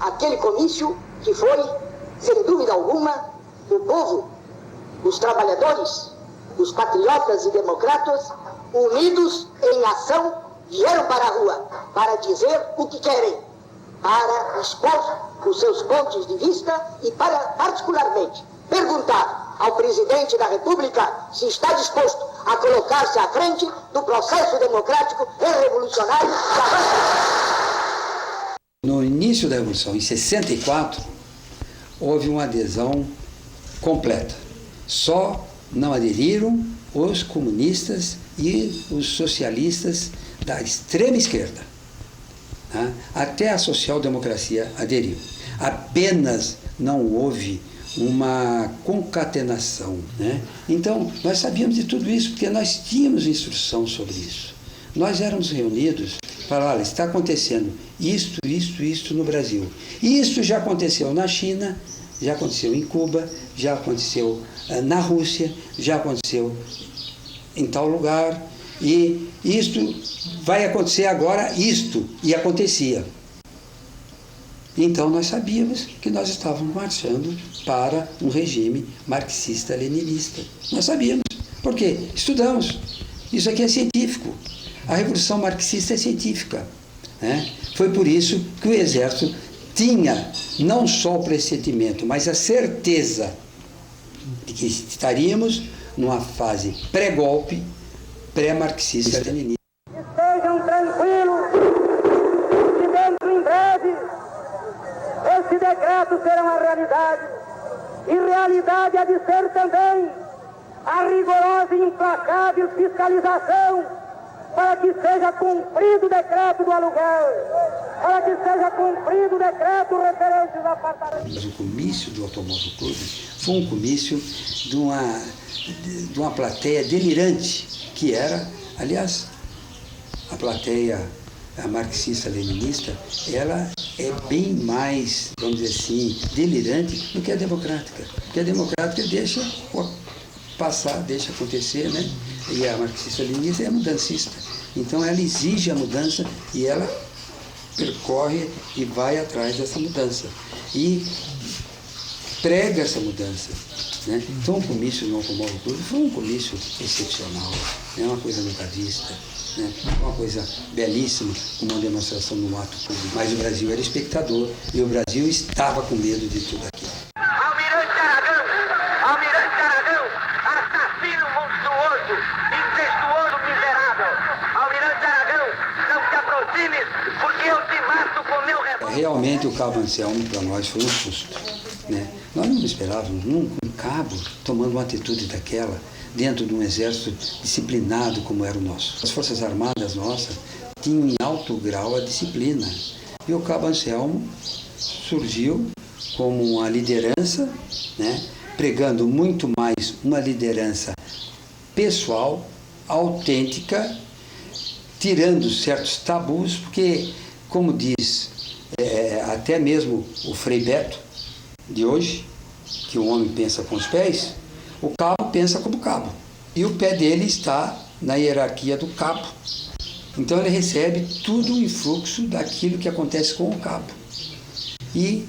aquele comício que foi, sem dúvida alguma, o povo, os trabalhadores, os patriotas e democratas, unidos em ação, vieram para a rua para dizer o que querem, para expor os seus pontos de vista e para, particularmente, perguntar ao presidente da República se está disposto a colocar-se à frente do processo democrático e revolucionário da nossa. No início da Revolução, em 64, houve uma adesão completa. Só não aderiram os comunistas e os socialistas da extrema esquerda. Até a social-democracia aderiu. Apenas não houve uma concatenação. Então, nós sabíamos de tudo isso, porque nós tínhamos instrução sobre isso. Nós éramos reunidos para, olha, está acontecendo isto no Brasil. Isso já aconteceu na China, já aconteceu em Cuba, já aconteceu na Rússia, já aconteceu em tal lugar, e isto vai acontecer agora, e acontecia. Então nós sabíamos que nós estávamos marchando para um regime marxista-leninista. Nós sabíamos. Por quê? Estudamos. Isso aqui é científico. A Revolução Marxista é científica. Foi por isso que o Exército tinha não só o pressentimento, mas a certeza de que estaríamos numa fase pré-golpe, pré-marxista-leninista. Estejam tranquilos, que dentro em breve esse decreto será uma realidade, e realidade há de ser também a rigorosa e implacável fiscalização para que seja cumprido o decreto do aluguel, para que seja cumprido o decreto referente aos apartamentos. O comício do Automóvel Clube foi um comício de uma plateia delirante, que era, aliás, a plateia marxista-leninista, ela é bem mais, vamos dizer assim, delirante do que a democrática. Porque a democrática deixa passar, deixa acontecer, E a marxista-leninista é mudancista. Então ela exige a mudança e ela percorre e vai atrás dessa mudança. E prega essa mudança. Então o comício no Automóvel Clube foi um comício excepcional, uma coisa nunca vista, uma coisa belíssima, uma demonstração no ato público. Mas o Brasil era espectador e o Brasil estava com medo de tudo aquilo. Almirante Aragão, assassino monstruoso, incestuoso miserável. Almirante Aragão, não te aproximes, porque eu te mato com meu revólver. Realmente o Cabo Anselmo para nós foi um susto. Nós não esperávamos nunca um cabo tomando uma atitude daquela dentro de um exército disciplinado como era o nosso. As Forças Armadas nossas tinham em alto grau a disciplina. E o Cabo Anselmo surgiu como uma liderança, pregando muito mais uma liderança pessoal, autêntica, tirando certos tabus, porque, como diz até mesmo o Frei Beto de hoje, que o homem pensa com os pés, o cabo pensa como cabo. E o pé dele está na hierarquia do cabo. Então ele recebe tudo o influxo daquilo que acontece com o cabo. E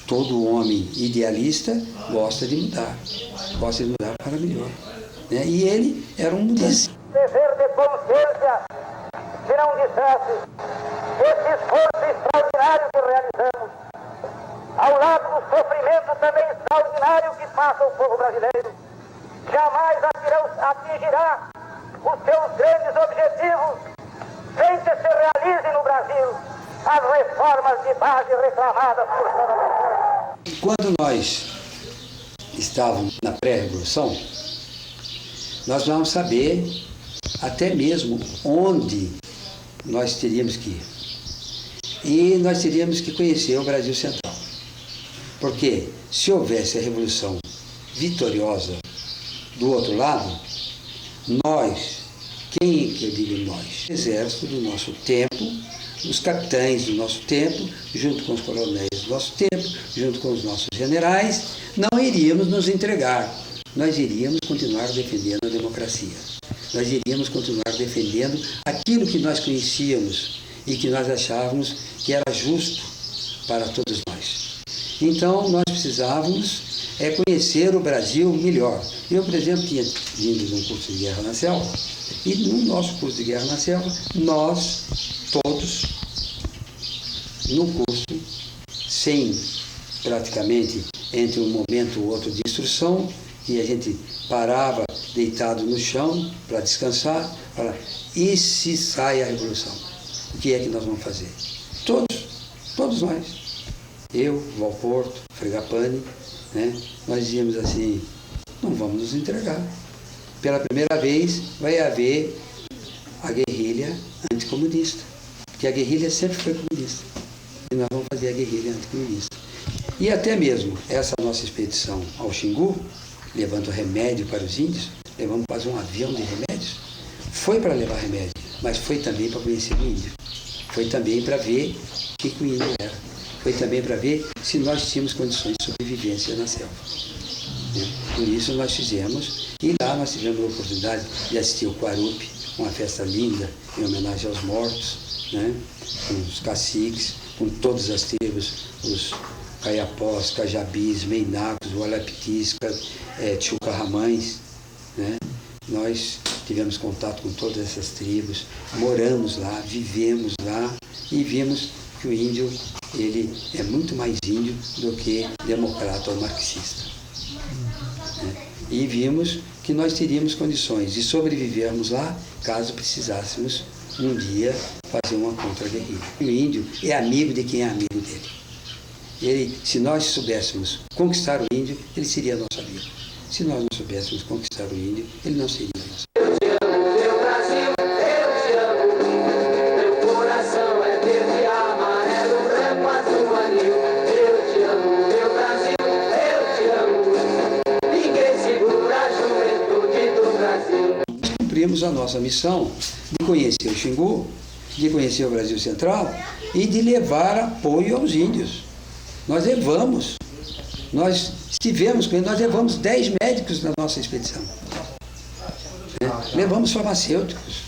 todo homem idealista gosta de mudar para melhor. E ele era um mudança. Dever de consciência, se não dissesse esse esforço extraordinário que realizamos, ao lado do sofrimento também extraordinário que passa o povo brasileiro, jamais atingirá os seus grandes objetivos sem que se realize no Brasil as reformas de base reclamadas por toda a nação. Quando nós estávamos na pré-revolução, nós vamos saber até mesmo onde nós teríamos que ir. E nós teríamos que conhecer o Brasil Central. Porque se houvesse a revolução vitoriosa do outro lado, nós, quem que eu digo nós? O exército do nosso tempo, os capitães do nosso tempo, junto com os coronéis do nosso tempo, junto com os nossos generais, não iríamos nos entregar. Nós iríamos continuar defendendo a democracia. Nós iríamos continuar defendendo aquilo que nós conhecíamos e que nós achávamos que era justo para todos nós. Então, nós precisávamos conhecer o Brasil melhor. Eu, por exemplo, tinha vindo de um curso de guerra na selva, e no nosso curso de guerra na selva, nós, todos, no curso, sem praticamente entre um momento ou outro de instrução, que a gente parava deitado no chão para descansar, e se sai a revolução? O que é que nós vamos fazer? Todos nós, eu, Valporto, Fragapane, né, nós dizíamos assim, não vamos nos entregar. Pela primeira vez vai haver a guerrilha anticomunista, porque a guerrilha sempre foi comunista, e nós vamos fazer a guerrilha anticomunista. E até mesmo essa nossa expedição ao Xingu, levando remédio para os índios, levamos quase um avião de remédios, foi para levar remédio, mas foi também para conhecer o índio, foi também para ver o que o índio era, foi também para ver se nós tínhamos condições de sobrevivência na selva. Por isso nós fizemos, e lá nós tivemos a oportunidade de assistir o Quarupi, uma festa linda em homenagem aos mortos, né, com os caciques, com todas as tribos, os Caiapós, Cajabis, Meinacos, Ualapitis, Tchucarramães, né? Nós tivemos contato com todas essas tribos, moramos lá, vivemos lá e vimos que o índio, ele é muito mais índio do que democrata ou marxista. Né? E vimos que nós teríamos condições de sobrevivermos lá, caso precisássemos um dia fazer uma contra-guerrilha. O índio é amigo de quem é amigo dele. Se nós soubéssemos conquistar o índio, ele seria nosso amigo. Se nós não soubéssemos conquistar o índio, ele não seria nosso amigo. Eu te amo, meu Brasil, eu te amo. Meu coração é verde, amarelo, branco, azul, anil. Eu te amo, meu Brasil, eu te amo. Ninguém segura a juventude do Brasil. Cumprimos a nossa missão de conhecer o Xingu, de conhecer o Brasil Central e de levar apoio aos índios. Nós estivemos com ele, nós levamos 10 médicos na nossa expedição. Levamos farmacêuticos,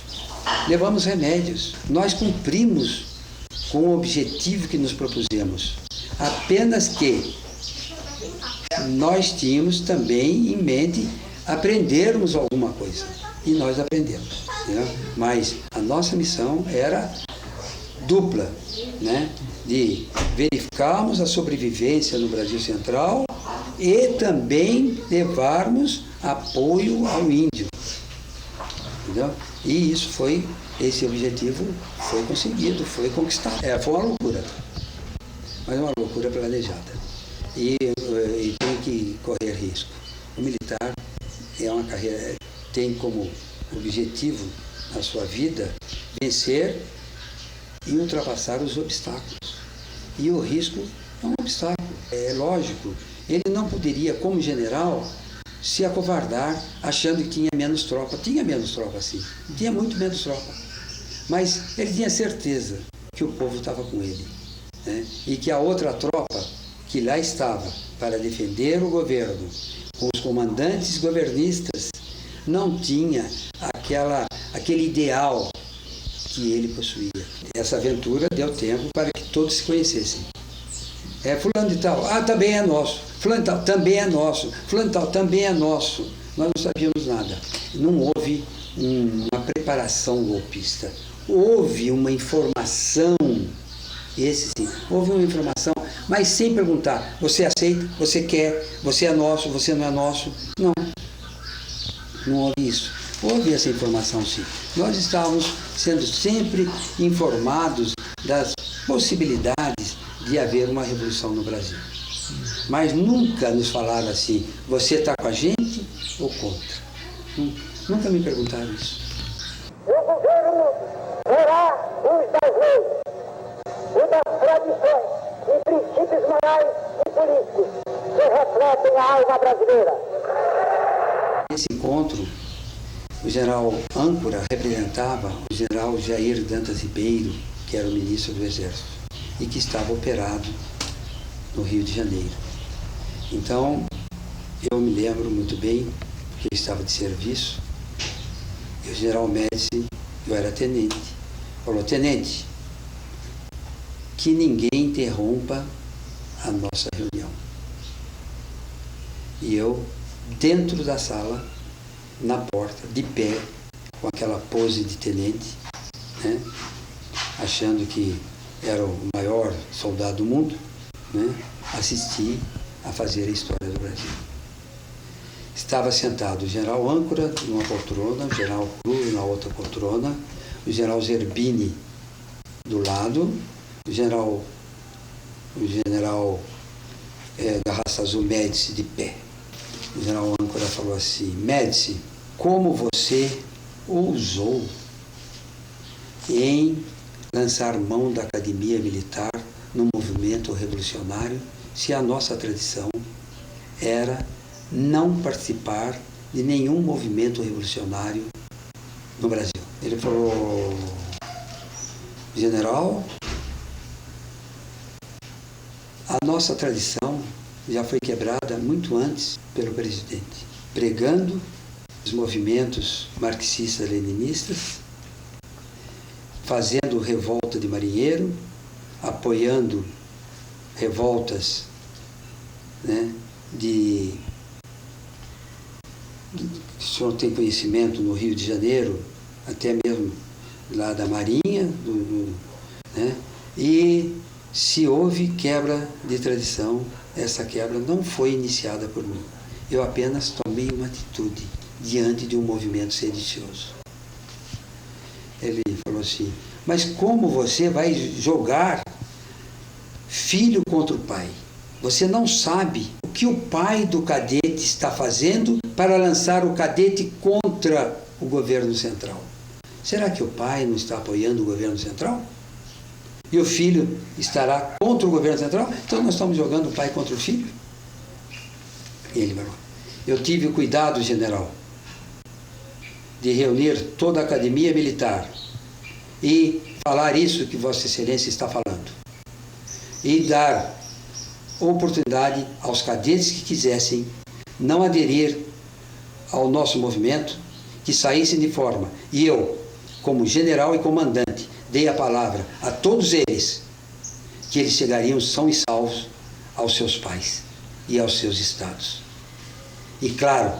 levamos remédios. Nós cumprimos com o objetivo que nos propusemos. Apenas que nós tínhamos também em mente aprendermos alguma coisa. E nós aprendemos. Né? Mas a nossa missão era dupla, né? De verificarmos a sobrevivência no Brasil Central e também levarmos apoio ao índio. Entendeu? E esse objetivo foi conseguido, foi conquistado. Foi uma loucura, mas uma loucura planejada. E tem que correr risco. O militar é uma carreira, tem como objetivo na sua vida vencer e ultrapassar os obstáculos. E o risco é um obstáculo, é lógico. Ele não poderia, como general, se acovardar achando que tinha menos tropa. Tinha menos tropa, sim. Tinha muito menos tropa. Mas ele tinha certeza que o povo estava com ele. Né? E que a outra tropa, que lá estava para defender o governo, com os comandantes governistas, não tinha aquele ideal que ele possuía. Essa aventura deu tempo para que todos se conhecessem. Fulano de tal, também é nosso. Fulano de tal, também é nosso. Fulano de tal, também é nosso. Nós não sabíamos nada. Não houve uma preparação golpista. Houve uma informação, houve uma informação, mas sem perguntar, você aceita, você quer, você é nosso, você não é nosso. Não houve isso. Houve essa informação, sim. Nós estávamos sendo sempre informados das possibilidades de haver uma revolução no Brasil. Mas nunca nos falaram assim, você está com a gente ou contra? Nunca me perguntaram isso. O governo será os das leis e das tradições e princípios morais e políticos que refletem a alma brasileira. Nesse encontro, o general âncora representava o general Jair Dantas Ribeiro, que era o ministro do Exército, e que estava operado no Rio de Janeiro. Então, eu me lembro muito bem, porque eu estava de serviço, e o general Médici, eu era tenente, falou, tenente, que ninguém interrompa a nossa reunião. E eu, dentro da sala, na porta, de pé, com aquela pose de tenente, né, achando que era o maior soldado do mundo, né, assisti a fazer a história do Brasil. Estava sentado o general Âncora numa poltrona, o general Cruz na outra poltrona, o general Zerbini do lado, o general da raça azul Médici de pé. O general Âncora falou assim: Médici, como você ousou em lançar mão da academia militar no movimento revolucionário, se a nossa tradição era não participar de nenhum movimento revolucionário no Brasil? Ele falou: general, a nossa tradição já foi quebrada muito antes pelo presidente, pregando os movimentos marxistas-leninistas, fazendo revolta de marinheiro, apoiando revoltas, né, o senhor tem conhecimento no Rio de Janeiro, até mesmo lá da Marinha, né, e se houve quebra de tradição, essa quebra não foi iniciada por mim. Eu apenas tomei uma atitude diante de um movimento sedicioso. Ele falou assim: mas como você vai jogar filho contra o pai? Você não sabe o que o pai do cadete está fazendo para lançar o cadete contra o governo central. Será que o pai não está apoiando o governo central? E o filho estará contra o governo central? Então nós estamos jogando o pai contra o filho? E ele falou: eu tive o cuidado, general, de reunir toda a academia militar e falar isso que Vossa Excelência está falando, e dar oportunidade aos cadetes que quisessem não aderir ao nosso movimento, que saíssem de forma. E eu, como general e comandante, dei a palavra a todos eles que eles chegariam são e salvos aos seus pais e aos seus estados. E claro,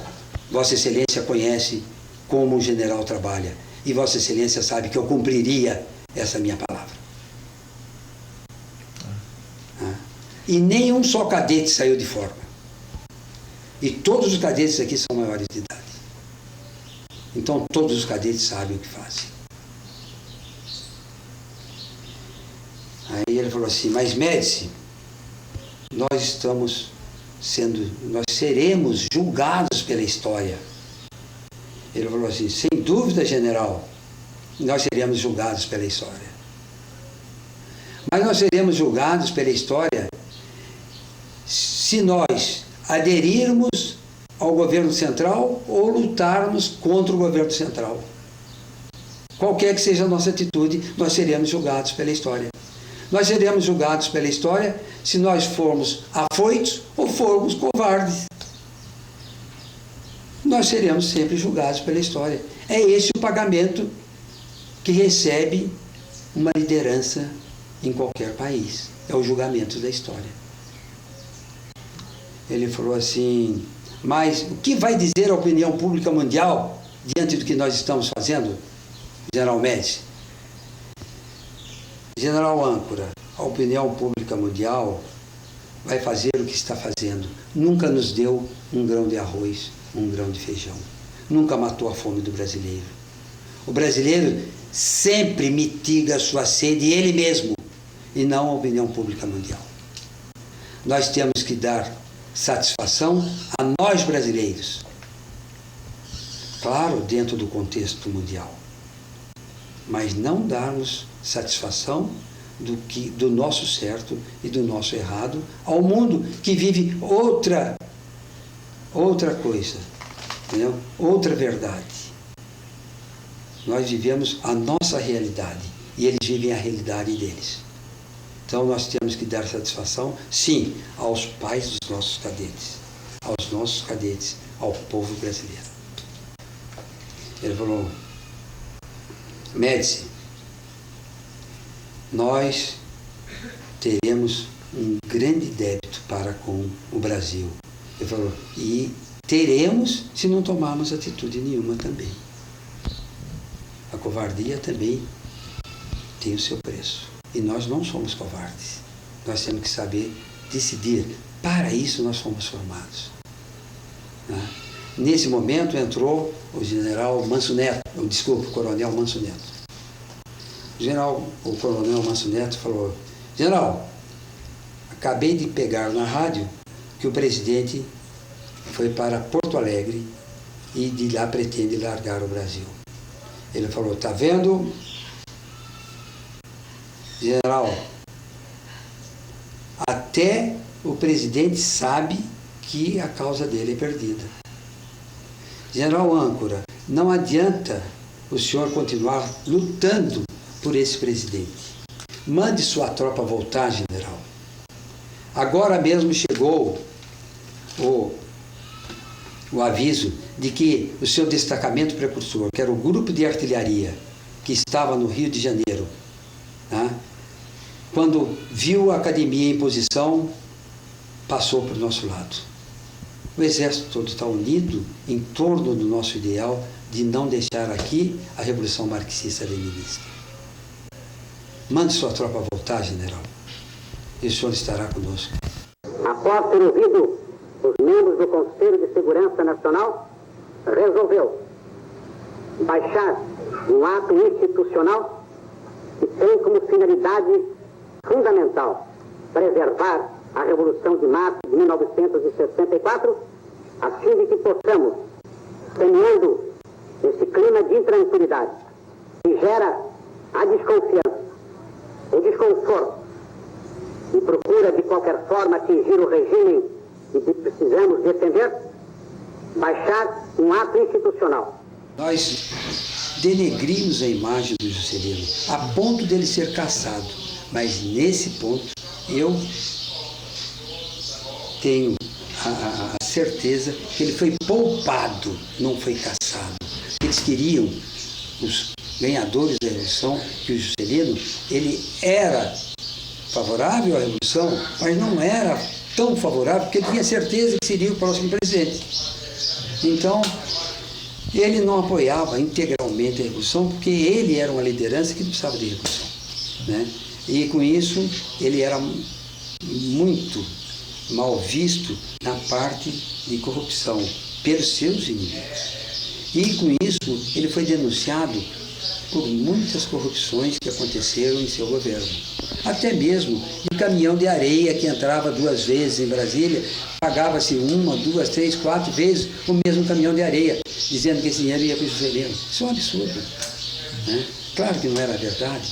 Vossa Excelência conhece como o general trabalha, e Vossa Excelência sabe que eu cumpriria essa minha palavra. E nenhum só cadete saiu de forma. E todos os cadetes aqui são maiores de idade. Então todos os cadetes sabem o que fazem. Aí ele falou assim: mas Médici, nós seremos julgados pela história. Ele falou assim: sem dúvida, general, nós seremos julgados pela história. Mas nós seremos julgados pela história se nós aderirmos ao governo central ou lutarmos contra o governo central. Qualquer que seja a nossa atitude, nós seremos julgados pela história. Nós seremos julgados pela história se nós formos afoitos ou formos covardes. Nós seremos sempre julgados pela história. É esse o pagamento que recebe uma liderança em qualquer país. É o julgamento da história. Ele falou assim: mas o que vai dizer a opinião pública mundial diante do que nós estamos fazendo, general Médici? General Âncora, a opinião pública mundial vai fazer o que está fazendo. Nunca nos deu um grão de arroz, um grão de feijão. Nunca matou a fome do brasileiro. O brasileiro sempre mitiga a sua sede ele mesmo, e não a opinião pública mundial. Nós temos que dar satisfação a nós brasileiros, claro, dentro do contexto mundial, mas não darmos satisfação do nosso certo e do nosso errado ao mundo que vive outra coisa, entendeu? Outra verdade. Nós vivemos a nossa realidade e eles vivem a realidade deles. Então nós temos que dar satisfação, sim, aos pais dos nossos cadetes, aos nossos cadetes, ao povo brasileiro. Ele falou: Médici, nós teremos um grande débito para com o Brasil Ele falou, e teremos se não tomarmos atitude nenhuma também. A covardia também tem o seu preço. E nós não somos covardes. Nós temos que saber decidir. Para isso nós fomos formados. Né? Nesse momento entrou o general Manso Neto, o coronel Manso Neto. O coronel Manso Neto falou, general, acabei de pegar na rádio que o presidente foi para Porto Alegre e de lá pretende largar o Brasil. Ele falou, tá vendo, general, até o presidente sabe que a causa dele é perdida. General âncora, não adianta o senhor continuar lutando por esse presidente. Mande sua tropa voltar, general. Agora mesmo chegou o aviso de que o seu destacamento precursor, que era o grupo de artilharia que estava no Rio de Janeiro, né, quando viu a academia em posição, passou para o nosso lado. O exército todo está unido em torno do nosso ideal de não deixar aqui a Revolução Marxista-Leninista. Mande sua tropa voltar, general, e o senhor estará conosco. Após ter ouvido os membros do Conselho de Segurança Nacional, resolveu baixar um ato institucional que tem como finalidade fundamental preservar a Revolução de Março de 1964, a fim de que possamos, semeando esse clima de intranquilidade que gera a desconfiança, o desconforto e procura de qualquer forma atingir o regime e que precisamos defender, baixar um ato institucional. Nós denegrimos a imagem do Juscelino a ponto dele ser cassado, mas nesse ponto eu tenho a certeza que ele foi poupado, não foi cassado. Eles queriam, os ganhadores da Revolução, que o Juscelino, ele era favorável à Revolução, mas não era tão favorável, porque ele tinha certeza que seria o próximo presidente. Então, ele não apoiava integralmente a Revolução, porque ele era uma liderança que não precisava de Revolução, né? E com isso, ele era muito mal visto na parte de corrupção pelos seus inimigos. E com isso, ele foi denunciado por muitas corrupções que aconteceram em seu governo. Até mesmo de caminhão de areia que entrava 2 vezes em Brasília, pagava-se 1, 2, 3, 4 vezes o mesmo caminhão de areia, dizendo que esse dinheiro ia para o Juscelino. Isso é um absurdo, né? Claro que não era verdade,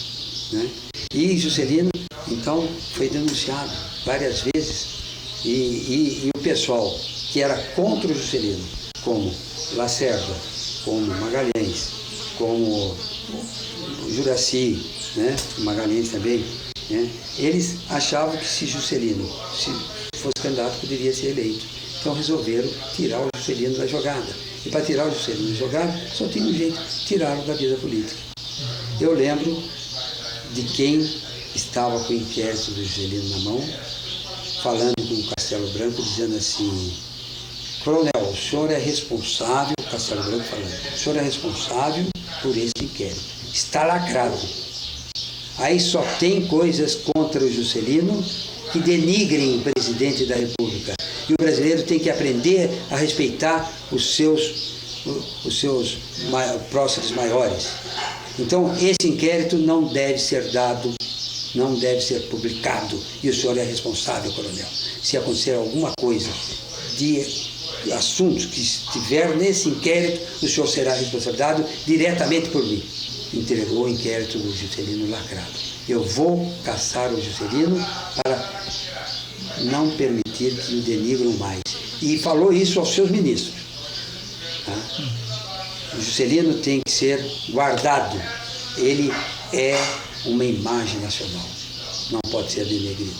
né? E Juscelino, então, foi denunciado várias vezes. E o pessoal que era contra o Juscelino, como Lacerda, como Magalhães, como Juracy, né? Magalhães também, né? Eles achavam que se Juscelino fosse candidato, poderia ser eleito. Então resolveram tirar o Juscelino da jogada. E para tirar o Juscelino da jogada, só tinha um jeito, tirá-lo da vida política. Eu lembro de quem estava com o inquérito do Juscelino na mão, falando com o Castelo Branco, dizendo assim, coronel, o senhor é responsável, o Castelo Branco falando, o senhor é responsável por esse inquérito. Está lacrado. Aí só tem coisas contra o Juscelino que denigrem o presidente da República. E o brasileiro tem que aprender a respeitar os seus próximos maiores. Então, esse inquérito não deve ser dado, não deve ser publicado. E o senhor é responsável, coronel. Se acontecer alguma coisa de assuntos que estiver nesse inquérito, o senhor será responsabilizado diretamente por mim. Entregou o inquérito do Juscelino lacrado. Eu vou caçar o Juscelino para não permitir que o denigram mais. E falou isso aos seus ministros. Tá? O Juscelino tem que ser guardado. Ele é uma imagem nacional. Não pode ser denegrido.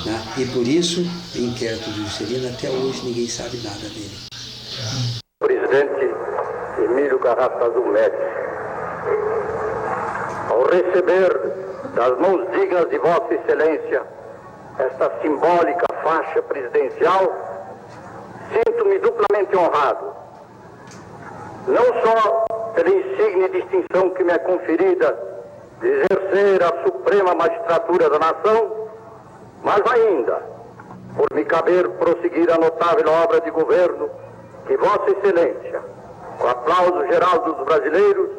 Tá? E por isso, o inquérito do Juscelino, até hoje, ninguém sabe nada dele. Presidente Emílio Carrapta Azul Médici, ao receber das mãos dignas de Vossa Excelência esta simbólica faixa presidencial, Sinto-me duplamente honrado, não só pela insigne distinção que me é conferida de exercer a suprema magistratura da nação, mas ainda por me caber prosseguir a notável obra de governo que Vossa Excelência, com aplauso geral dos brasileiros,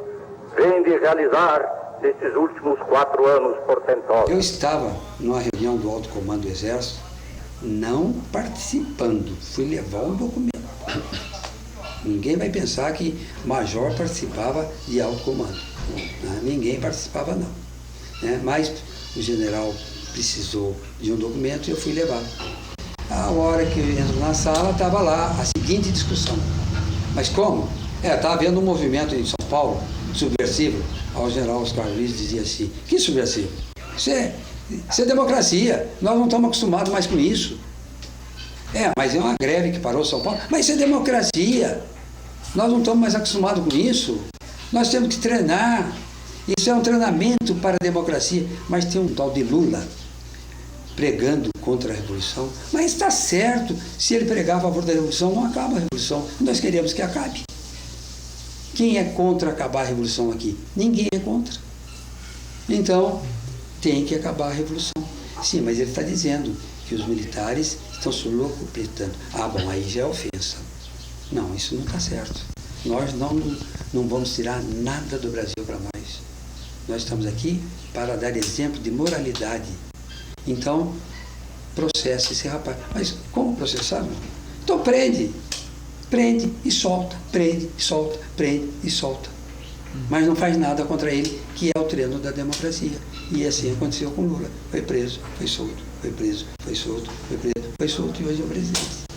vem de realizar nesses últimos 4 anos portentosos. Eu estava numa reunião do Alto Comando do Exército, não participando, fui levar um documento. Ninguém vai pensar que major participava de alto comando. Ninguém participava, não. Mas o general precisou de um documento e eu fui levar. A hora que eu entro na sala, estava lá a seguinte discussão. Mas como? Estava havendo um movimento em São Paulo, subversivo. O general Oscar Luiz dizia assim: que subversivo? Isso é democracia. Nós não estamos acostumados mais com isso. Mas é uma greve que parou São Paulo. Mas isso é democracia. Nós não estamos mais acostumados com isso. Nós temos que treinar. Isso é um treinamento para a democracia. Mas tem um tal de Lula pregando contra a Revolução. Mas está certo. Se ele pregar a favor da Revolução, não acaba a Revolução. Nós queremos que acabe. Quem é contra acabar a Revolução aqui? Ninguém é contra. Então, tem que acabar a Revolução. Sim, mas ele está dizendo que os militares estão se locupletando. Bom, aí já é ofensa. Não, isso não está certo. Nós não vamos tirar nada do Brasil para nós. Nós estamos aqui para dar exemplo de moralidade. Então, processa esse rapaz. Mas como processar? Então prende. Prende e solta, prende e solta, prende e solta. Mas não faz nada contra ele, que é o treino da democracia. E assim aconteceu com Lula. Foi preso, foi solto, foi preso, foi solto, foi preso, foi solto e hoje é o presidente.